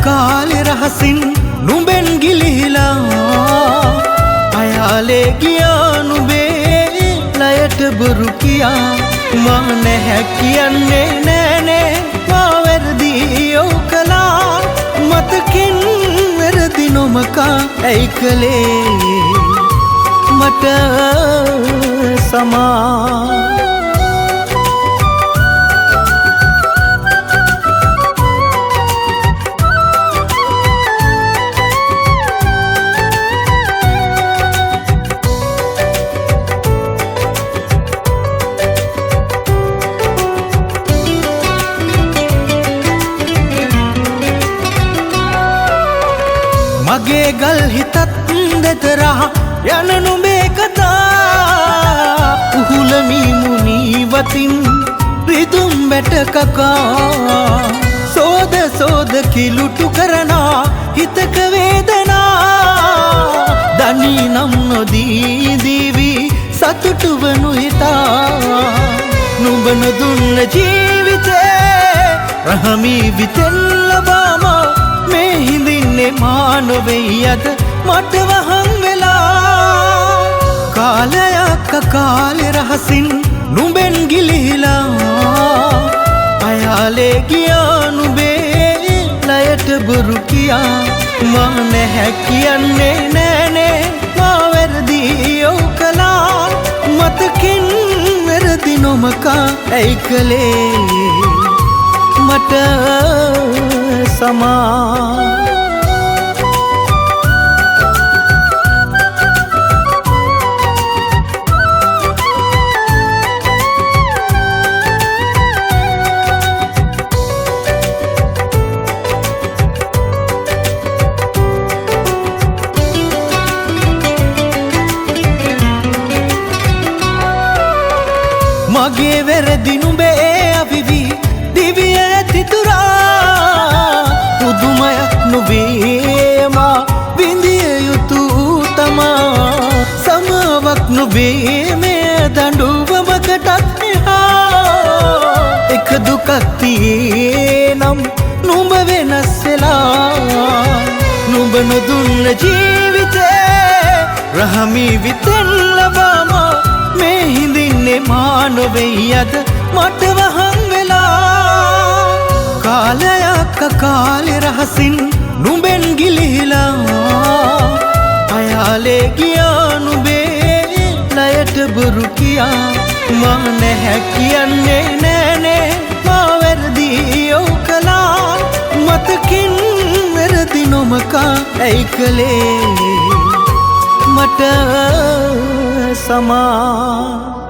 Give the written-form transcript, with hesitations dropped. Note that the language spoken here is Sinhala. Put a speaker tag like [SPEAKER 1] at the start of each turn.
[SPEAKER 1] කාලේ රහසින් නුඹෙන් ගිලිහිලා අයාලේ ගියා නුඹේ ලයට බොරු කියා මා නැහැ කියන්නේ නෑනේ මා වැරදි යෝකලා මතකින් වැරදි නොමකා ඇයි කලේ මට සමා මගේ ගල් හිතත් දෙතරහ යන නුඹේ කතා උහුලමි මුනිවතින් රිදුම් බැට කකා සෝද සෝද කිලුටු කරනා හිතක වේදනා දනී නම් නොදී දීවි සතුටු වනු හිතා නුඹ නොදුන්න ජීවිතේ රහමි විතෙන් ලබාම මේ හිඳින්නේ මා නොවෙයි අද මට වහන් වෙලා කාලයක් කාලේ රහසින් නුඹෙන් ගිලිහිලා අයාලේ ගියා නුඹේ ලයට බොරු කියා මා නැහැ කියන්නේ නෑනේ මා වැරදි යෝකලා මතකින් වැරදි නොමකා ඇයි කලේ මට සමා මගේ වැරදි නුඹේ අවිවි දිවිය ඇතිතුරා පුදුමයක් නොවේ මා විඳිය යුතු තමා සමාවක් නොවේ මේ දඬුවමකටත් එහා එක දුකක් තියේ නම් නුඹ වෙනස් වෙලා නුඹ නොදුන්න ජීවිතේ රහමි විතෙන් ලබාම මේ හිඳින්නේ මා නොවෙයි අද මට වහන් වෙලා කාලයක් කාලේ රහසින් නුඹෙන් ගිලිහිලා අයාලේ ගියා නුඹේ ලයට බොරු කියා මා නැහැ කියන්නේ නෑනේ මා වැරදි යෝකලා මතකින් වැරදි නොමකා ඇයි කලේ මට සමා